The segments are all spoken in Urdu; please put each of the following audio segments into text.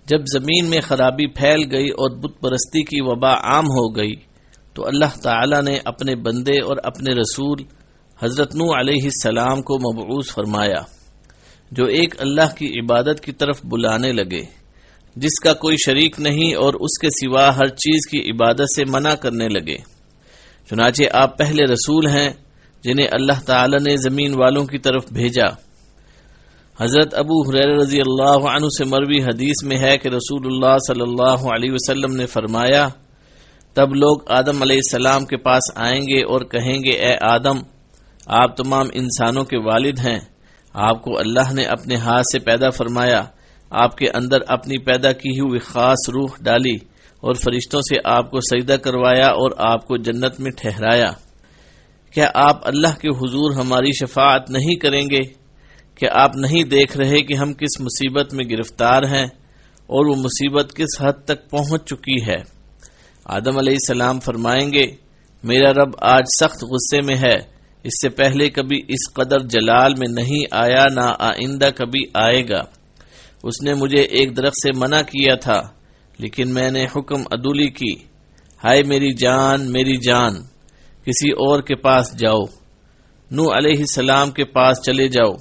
جب زمین میں خرابی پھیل گئی اور بت پرستی کی وبا عام ہو گئی تو اللہ تعالی نے اپنے بندے اور اپنے رسول حضرت نوح علیہ السلام کو مبعوث فرمایا، جو ایک اللہ کی عبادت کی طرف بلانے لگے جس کا کوئی شریک نہیں اور اس کے سوا ہر چیز کی عبادت سے منع کرنے لگے۔ چنانچہ آپ پہلے رسول ہیں جنہیں اللہ تعالی نے زمین والوں کی طرف بھیجا۔ حضرت ابو ہریرہ رضی اللہ عنہ سے مروی حدیث میں ہے کہ رسول اللہ صلی اللہ علیہ وسلم نے فرمایا، تب لوگ آدم علیہ السلام کے پاس آئیں گے اور کہیں گے، اے آدم، آپ تمام انسانوں کے والد ہیں، آپ کو اللہ نے اپنے ہاتھ سے پیدا فرمایا، آپ کے اندر اپنی پیدا کی ہوئی خاص روح ڈالی اور فرشتوں سے آپ کو سجدہ کروایا اور آپ کو جنت میں ٹھہرایا۔ کیا آپ اللہ کے حضور ہماری شفاعت نہیں کریں گے؟ کہ آپ نہیں دیکھ رہے کہ ہم کس مصیبت میں گرفتار ہیں اور وہ مصیبت کس حد تک پہنچ چکی ہے؟ آدم علیہ السلام فرمائیں گے، میرا رب آج سخت غصے میں ہے، اس سے پہلے کبھی اس قدر جلال میں نہیں آیا، نہ آئندہ کبھی آئے گا۔ اس نے مجھے ایک درخت سے منع کیا تھا لیکن میں نے حکم عدولی کی، ہائے میری جان میری جان، کسی اور کے پاس جاؤ، نوح علیہ السلام کے پاس چلے جاؤ۔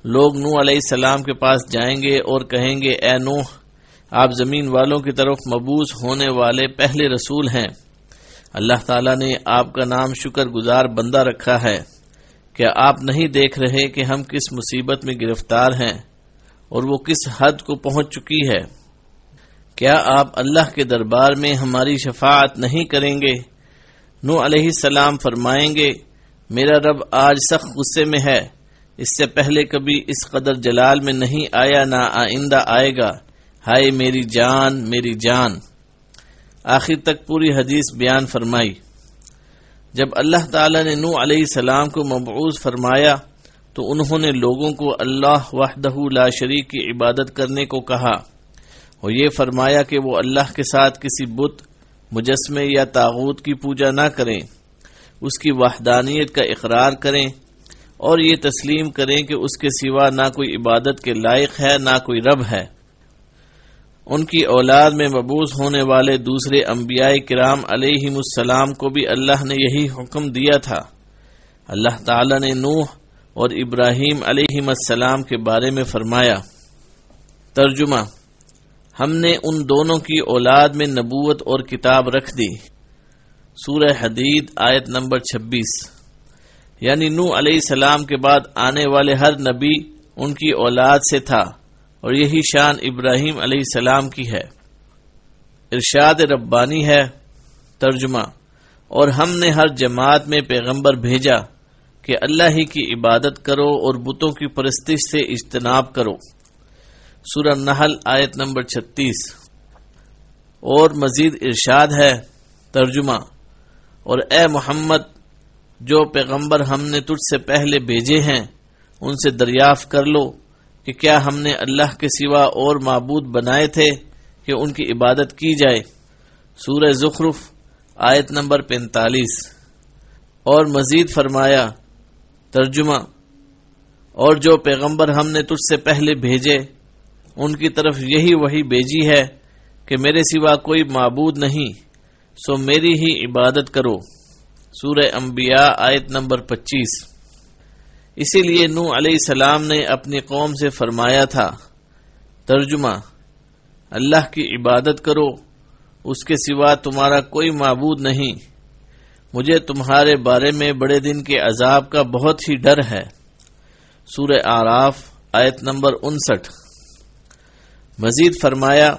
لوگ نوح علیہ السلام کے پاس جائیں گے اور کہیں گے، اے نوح، آپ زمین والوں کی طرف مبعوث ہونے والے پہلے رسول ہیں، اللہ تعالیٰ نے آپ کا نام شکر گزار بندہ رکھا ہے، کیا آپ نہیں دیکھ رہے کہ ہم کس مصیبت میں گرفتار ہیں اور وہ کس حد کو پہنچ چکی ہے؟ کیا آپ اللہ کے دربار میں ہماری شفاعت نہیں کریں گے؟ نوح علیہ السلام فرمائیں گے، میرا رب آج سخت غصے میں ہے، اس سے پہلے کبھی اس قدر جلال میں نہیں آیا، نہ آئندہ آئے گا، ہائے میری جان میری جان۔ آخر تک پوری حدیث بیان فرمائی۔ جب اللہ تعالی نے نوح علیہ السلام کو مبعوث فرمایا تو انہوں نے لوگوں کو اللہ وحدہ لا شریک کی عبادت کرنے کو کہا اور یہ فرمایا کہ وہ اللہ کے ساتھ کسی بت، مجسمے یا طاغوت کی پوجا نہ کریں، اس کی وحدانیت کا اقرار کریں اور یہ تسلیم کریں کہ اس کے سوا نہ کوئی عبادت کے لائق ہے نہ کوئی رب ہے۔ ان کی اولاد میں مبعوث ہونے والے دوسرے انبیاء کرام علیہم السلام کو بھی اللہ نے یہی حکم دیا تھا۔ اللہ تعالی نے نوح اور ابراہیم علیہم السلام کے بارے میں فرمایا۔ ترجمہ: ہم نے ان دونوں کی اولاد میں نبوت اور کتاب رکھ دی۔ سورہ حدید آیت نمبر 26۔ یعنی نوح علیہ السلام کے بعد آنے والے ہر نبی ان کی اولاد سے تھا اور یہی شان ابراہیم علیہ السلام کی ہے۔ ارشاد ربانی ہے۔ ترجمہ: اور ہم نے ہر جماعت میں پیغمبر بھیجا کہ اللہ ہی کی عبادت کرو اور بتوں کی پرستش سے اجتناب کرو۔ سورہ نحل آیت نمبر 36۔ اور مزید ارشاد ہے۔ ترجمہ: اور اے محمد، جو پیغمبر ہم نے تجھ سے پہلے بھیجے ہیں ان سے دریافت کر لو کہ کیا ہم نے اللہ کے سوا اور معبود بنائے تھے کہ ان کی عبادت کی جائے۔ سورہ زخرف آیت نمبر 45۔ اور مزید فرمایا۔ ترجمہ: اور جو پیغمبر ہم نے تجھ سے پہلے بھیجے ان کی طرف یہی وحی بھیجی ہے کہ میرے سوا کوئی معبود نہیں، سو میری ہی عبادت کرو۔ سورہ انبیاء آیت نمبر 25۔ اسی لیے نوح علیہ السلام نے اپنی قوم سے فرمایا تھا۔ ترجمہ: اللہ کی عبادت کرو، اس کے سوا تمہارا کوئی معبود نہیں، مجھے تمہارے بارے میں بڑے دن کے عذاب کا بہت ہی ڈر ہے۔ سورہ اعراف آیت نمبر 59۔ مزید فرمایا۔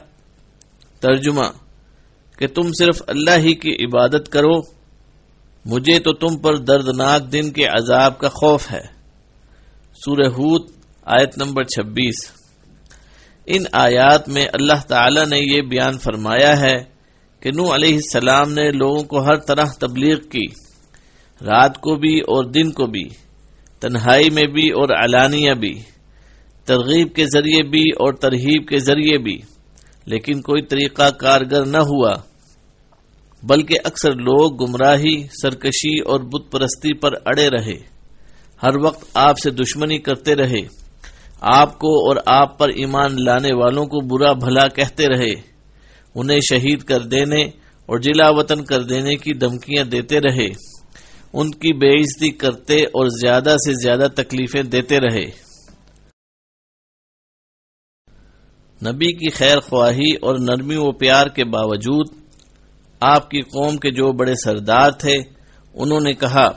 ترجمہ: کہ تم صرف اللہ ہی کی عبادت کرو، مجھے تو تم پر دردناک دن کے عذاب کا خوف ہے۔ سورہ ہود آیت نمبر 26۔ ان آیات میں اللہ تعالی نے یہ بیان فرمایا ہے کہ نوح علیہ السلام نے لوگوں کو ہر طرح تبلیغ کی، رات کو بھی اور دن کو بھی، تنہائی میں بھی اور علانیہ بھی، ترغیب کے ذریعے بھی اور ترہیب کے ذریعے بھی، لیکن کوئی طریقہ کارگر نہ ہوا، بلکہ اکثر لوگ گمراہی، سرکشی اور بت پرستی پر اڑے رہے، ہر وقت آپ سے دشمنی کرتے رہے، آپ کو اور آپ پر ایمان لانے والوں کو برا بھلا کہتے رہے، انہیں شہید کر دینے اور جلا وطن کر دینے کی دھمکیاں دیتے رہے، ان کی بے عزتی کرتے اور زیادہ سے زیادہ تکلیفیں دیتے رہے۔ نبی کی خیر خواہی اور نرمی و پیار کے باوجود آپ کی قوم کے جو بڑے سردار تھے انہوں نے کہا،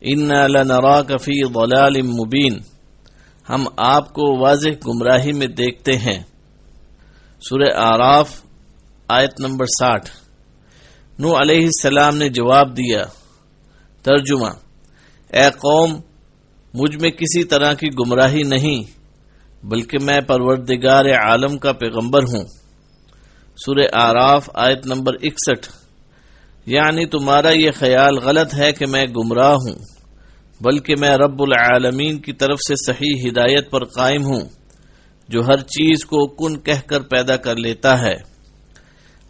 اِنَّا لَنَرَاكَ فِي ضَلَالٍ مُبِينٍ، ہم آپ کو واضح گمراہی میں دیکھتے ہیں۔ سورہ اعراف آیت نمبر 60۔ نوح علیہ السلام نے جواب دیا، ترجمہ: اے قوم، مجھ میں کسی طرح کی گمراہی نہیں، بلکہ میں پروردگار عالم کا پیغمبر ہوں۔ سورہ اعراف آیت نمبر 61۔ یعنی تمہارا یہ خیال غلط ہے کہ میں گمراہ ہوں، بلکہ میں رب العالمین کی طرف سے صحیح ہدایت پر قائم ہوں، جو ہر چیز کو کن کہہ کر پیدا کر لیتا ہے۔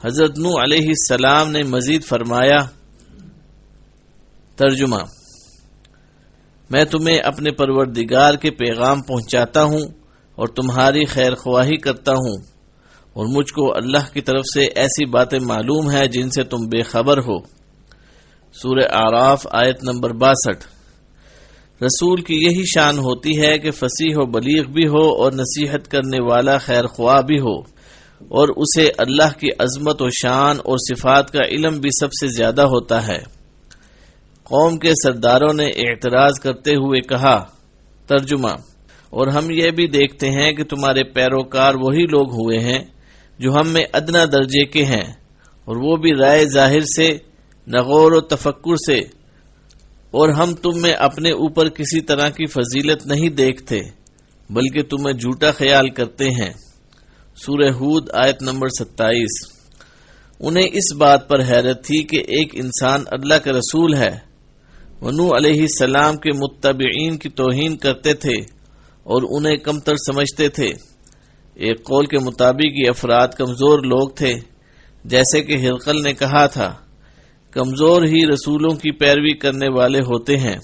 حضرت نوح علیہ السلام نے مزید فرمایا، ترجمہ: میں تمہیں اپنے پروردگار کے پیغام پہنچاتا ہوں اور تمہاری خیر خواہی کرتا ہوں، اور مجھ کو اللہ کی طرف سے ایسی باتیں معلوم ہیں جن سے تم بے خبر ہو۔ سورہ اعراف آیت نمبر 62۔ رسول کی یہی شان ہوتی ہے کہ فصیح و بلیغ بھی ہو اور نصیحت کرنے والا خیر خواہ بھی ہو، اور اسے اللہ کی عظمت و شان اور صفات کا علم بھی سب سے زیادہ ہوتا ہے۔ قوم کے سرداروں نے اعتراض کرتے ہوئے کہا، ترجمہ: اور ہم یہ بھی دیکھتے ہیں کہ تمہارے پیروکار وہی لوگ ہوئے ہیں جو ہم میں ادنا درجے کے ہیں، اور وہ بھی رائے ظاہر سے، نہ غور و تفکر سے، اور ہم تم میں اپنے اوپر کسی طرح کی فضیلت نہیں دیکھتے، بلکہ تمہیں جھوٹا خیال کرتے ہیں۔ سورہ ہود آیت نمبر 27۔ انہیں اس بات پر حیرت تھی کہ ایک انسان اللہ کا رسول ہے۔ وہ نوح علیہ السلام کے متبعین کی توہین کرتے تھے اور انہیں کمتر سمجھتے تھے۔ ایک قول کے مطابق یہ افراد کمزور لوگ تھے، جیسے کہ ہرقل نے کہا تھا، کمزور ہی رسولوں کی پیروی کرنے والے ہوتے ہیں۔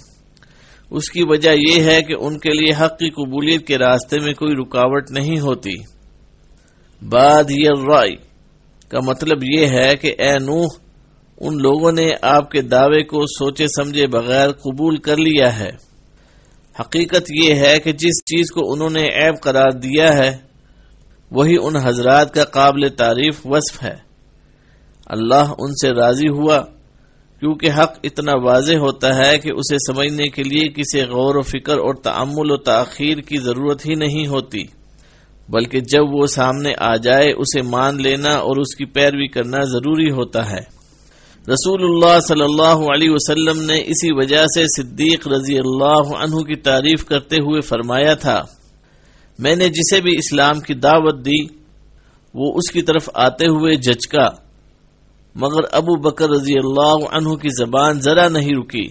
اس کی وجہ یہ ہے کہ ان کے لیے حق کی قبولیت کے راستے میں کوئی رکاوٹ نہیں ہوتی۔ بادی الرائے کا مطلب یہ ہے کہ اے نوح، ان لوگوں نے آپ کے دعوے کو سوچے سمجھے بغیر قبول کر لیا ہے۔ حقیقت یہ ہے کہ جس چیز کو انہوں نے عیب قرار دیا ہے وہی ان حضرات کا قابل تعریف وصف ہے۔ اللہ ان سے راضی ہوا کیونکہ حق اتنا واضح ہوتا ہے کہ اسے سمجھنے کے لیے کسی غور و فکر اور تأمل و تاخیر کی ضرورت ہی نہیں ہوتی، بلکہ جب وہ سامنے آ جائے اسے مان لینا اور اس کی پیروی کرنا ضروری ہوتا ہے۔ رسول اللہ صلی اللہ علیہ وسلم نے اسی وجہ سے صدیق رضی اللہ عنہ کی تعریف کرتے ہوئے فرمایا تھا، میں نے جسے بھی اسلام کی دعوت دی وہ اس کی طرف آتے ہوئے جھچکا، مگر ابو بکر رضی اللہ عنہ کی زبان ذرا نہیں رکی،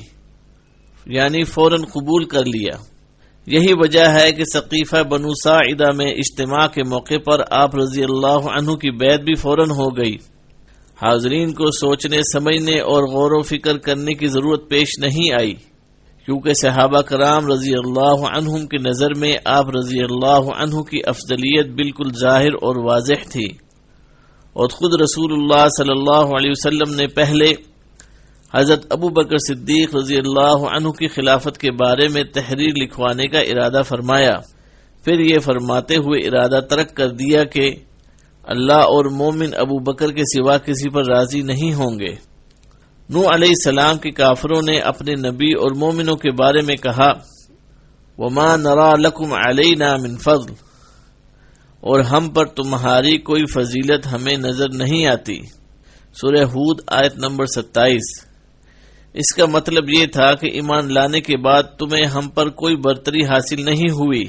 یعنی فوراً قبول کر لیا۔ یہی وجہ ہے کہ سقیفہ بنو ساعدہ میں اجتماع کے موقع پر آپ رضی اللہ عنہ کی بیعت بھی فوراً ہو گئی۔ حاضرین کو سوچنے سمجھنے اور غور و فکر کرنے کی ضرورت پیش نہیں آئی، کیونکہ صحابہ کرام رضی اللہ عنہم کی نظر میں آپ رضی اللہ عنہ کی افضلیت بالکل ظاہر اور واضح تھی، اور خود رسول اللہ صلی اللہ علیہ وسلم نے پہلے حضرت ابو بکر صدیق رضی اللہ عنہ کی خلافت کے بارے میں تحریر لکھوانے کا ارادہ فرمایا، پھر یہ فرماتے ہوئے ارادہ ترک کر دیا کہ اللہ اور مومن ابو بکر کے سوا کسی پر راضی نہیں ہوں گے۔ نوح علیہ السلام کے کافروں نے اپنے نبی اور مومنوں کے بارے میں کہا، وَمَا نَرَى لَكُمْ عَلَيْنَا مِنْ فَضْلٍ، اور ہم پر تمہاری کوئی فضیلت ہمیں نظر نہیں آتی۔ سورہ ہود آیت نمبر 27۔ اس کا مطلب یہ تھا کہ ایمان لانے کے بعد تمہیں ہم پر کوئی برتری حاصل نہیں ہوئی،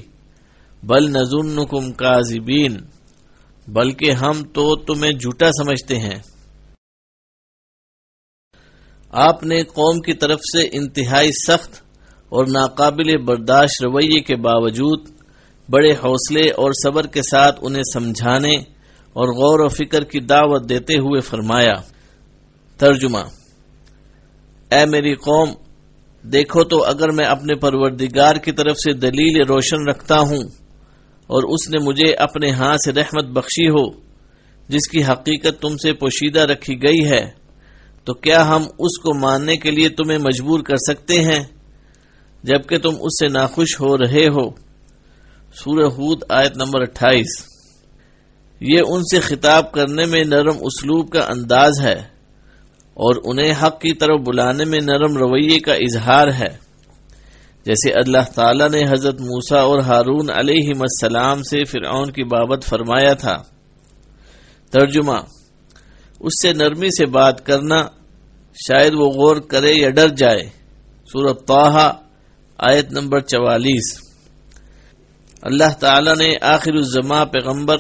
بل نظنکم کاذبین، بلکہ ہم تو تمہیں جھوٹا سمجھتے ہیں۔ آپ نے قوم کی طرف سے انتہائی سخت اور ناقابل برداشت رویے کے باوجود بڑے حوصلے اور صبر کے ساتھ انہیں سمجھانے اور غور و فکر کی دعوت دیتے ہوئے فرمایا، ترجمہ: اے میری قوم، دیکھو تو اگر میں اپنے پروردگار کی طرف سے دلیل روشن رکھتا ہوں اور اس نے مجھے اپنے ہاں سے رحمت بخشی ہو جس کی حقیقت تم سے پوشیدہ رکھی گئی ہے، تو کیا ہم اس کو ماننے کے لیے تمہیں مجبور کر سکتے ہیں جبکہ تم اس سے ناخوش ہو رہے ہو؟ سورہ ہود آیت نمبر 28۔ یہ ان سے خطاب کرنے میں نرم اسلوب کا انداز ہے اور انہیں حق کی طرف بلانے میں نرم رویے کا اظہار ہے، جیسے اللہ تعالیٰ نے حضرت موسیٰ اور ہارون علیہم السلام سے فرعون کی بابت فرمایا تھا۔ ترجمہ: اس سے نرمی سے بات کرنا، شاید وہ غور کرے یا ڈر جائے۔ سورہ طٰہٰ آیت نمبر 44۔ اللہ تعالیٰ نے آخر الزماں پیغمبر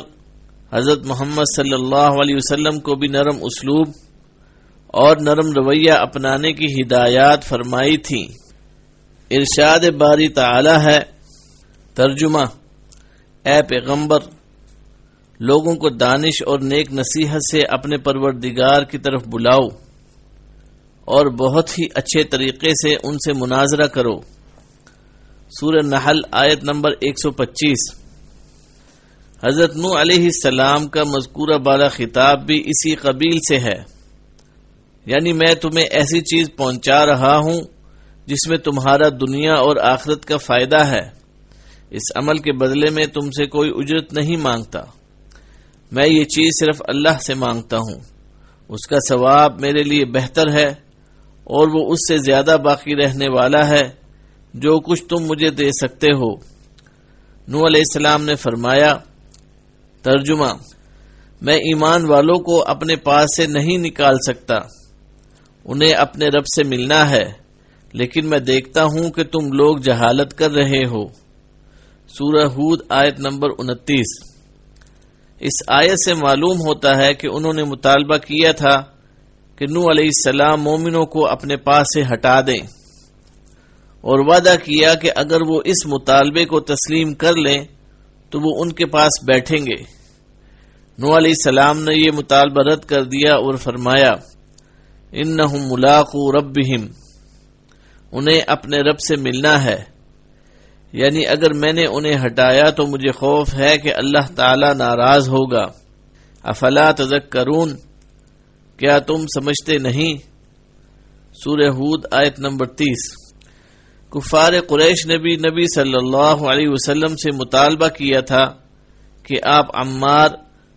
حضرت محمد صلی اللہ علیہ وسلم کو بھی نرم اسلوب اور نرم رویہ اپنانے کی ہدایات فرمائی تھی۔ ارشاد باری تعالی ہے۔ ترجمہ: اے پیغمبر، لوگوں کو دانش اور نیک نصیحت سے اپنے پروردگار کی طرف بلاؤ اور بہت ہی اچھے طریقے سے ان سے مناظرہ کرو۔ سورہ نحل آیت نمبر 125۔ حضرت نوح علیہ السلام کا مذکورہ بالا خطاب بھی اسی قبیل سے ہے، یعنی میں تمہیں ایسی چیز پہنچا رہا ہوں جس میں تمہارا دنیا اور آخرت کا فائدہ ہے، اس عمل کے بدلے میں تم سے کوئی اجرت نہیں مانگتا، میں یہ چیز صرف اللہ سے مانگتا ہوں، اس کا ثواب میرے لیے بہتر ہے اور وہ اس سے زیادہ باقی رہنے والا ہے جو کچھ تم مجھے دے سکتے ہو۔ نوح علیہ السلام نے فرمایا۔ ترجمہ: میں ایمان والوں کو اپنے پاس سے نہیں نکال سکتا، انہیں اپنے رب سے ملنا ہے، لیکن میں دیکھتا ہوں کہ تم لوگ جہالت کر رہے ہو۔ سورہ ہود آیت نمبر 29۔ اس آیت سے معلوم ہوتا ہے کہ انہوں نے مطالبہ کیا تھا کہ نوح علیہ السلام مومنوں کو اپنے پاس سے ہٹا دیں، اور وعدہ کیا کہ اگر وہ اس مطالبے کو تسلیم کر لیں تو وہ ان کے پاس بیٹھیں گے۔ نوح علیہ السلام نے یہ مطالبہ رد کر دیا اور فرمایا: انہم ملاقو ربہم، انہیں اپنے رب سے ملنا ہے، یعنی اگر میں نے انہیں ہٹایا تو مجھے خوف ہے کہ اللہ تعالی ناراض ہوگا۔ افلا تذکرون، کیا تم سمجھتے نہیں؟ سورہ ہود آیت نمبر 30۔ کفار قریش نے بھی نبی صلی اللہ علیہ وسلم سے مطالبہ کیا تھا کہ آپ عمار،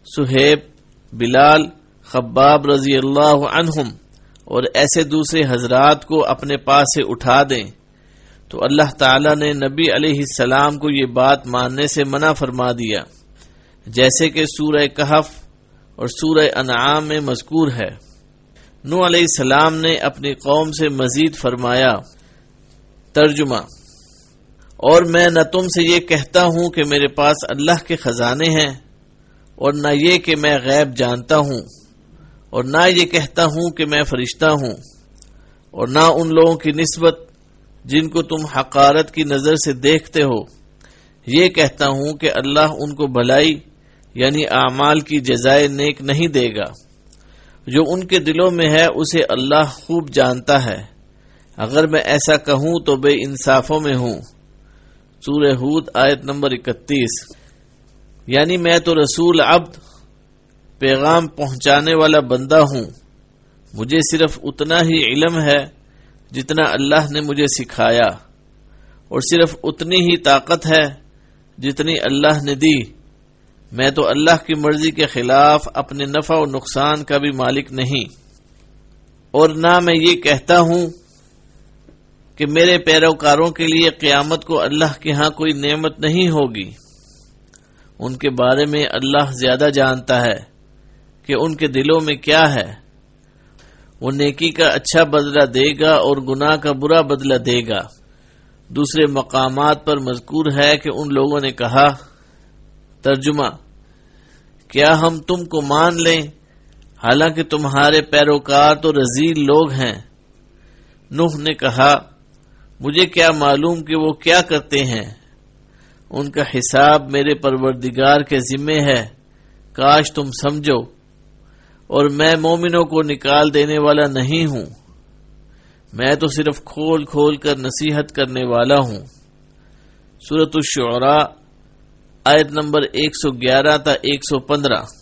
صہیب، بلال، خباب رضی اللہ عنہم اور ایسے دوسرے حضرات کو اپنے پاس سے اٹھا دیں، تو اللہ تعالیٰ نے نبی علیہ السلام کو یہ بات ماننے سے منع فرما دیا، جیسے کہ سورہ کہف اور سورہ انعام میں مذکور ہے۔ نوح علیہ السلام نے اپنی قوم سے مزید فرمایا۔ ترجمہ: اور میں نہ تم سے یہ کہتا ہوں کہ میرے پاس اللہ کے خزانے ہیں، اور نہ یہ کہ میں غیب جانتا ہوں، اور نہ یہ کہتا ہوں کہ میں فرشتہ ہوں، اور نہ ان لوگوں کی نسبت جن کو تم حقارت کی نظر سے دیکھتے ہو، یہ کہتا ہوں کہ اللہ ان کو بھلائی یعنی اعمال کی جزائے نیک نہیں دے گا، جو ان کے دلوں میں ہے اسے اللہ خوب جانتا ہے، اگر میں ایسا کہوں تو بے انصافوں میں ہوں۔ سورہ ہود آیت نمبر 31۔ یعنی میں تو رسول عبد، پیغام پہنچانے والا بندہ ہوں، مجھے صرف اتنا ہی علم ہے جتنا اللہ نے مجھے سکھایا، اور صرف اتنی ہی طاقت ہے جتنی اللہ نے دی، میں تو اللہ کی مرضی کے خلاف اپنے نفع و نقصان کا بھی مالک نہیں، اور نہ میں یہ کہتا ہوں کہ میرے پیروکاروں کے لیے قیامت کو اللہ کے ہاں کوئی نعمت نہیں ہوگی، ان کے بارے میں اللہ زیادہ جانتا ہے کہ ان کے دلوں میں کیا ہے، وہ نیکی کا اچھا بدلہ دے گا اور گناہ کا برا بدلہ دے گا۔ دوسرے مقامات پر مذکور ہے کہ ان لوگوں نے کہا۔ ترجمہ: کیا ہم تم کو مان لیں حالانکہ تمہارے پیروکار تو رذیل لوگ ہیں؟ نوح نے کہا، مجھے کیا معلوم کہ وہ کیا کرتے ہیں، ان کا حساب میرے پروردگار کے ذمے ہے، کاش تم سمجھو، اور میں مومنوں کو نکال دینے والا نہیں ہوں، میں تو صرف کھول کھول کر نصیحت کرنے والا ہوں۔ سورۃ الشعراء آیت نمبر 111 تا 115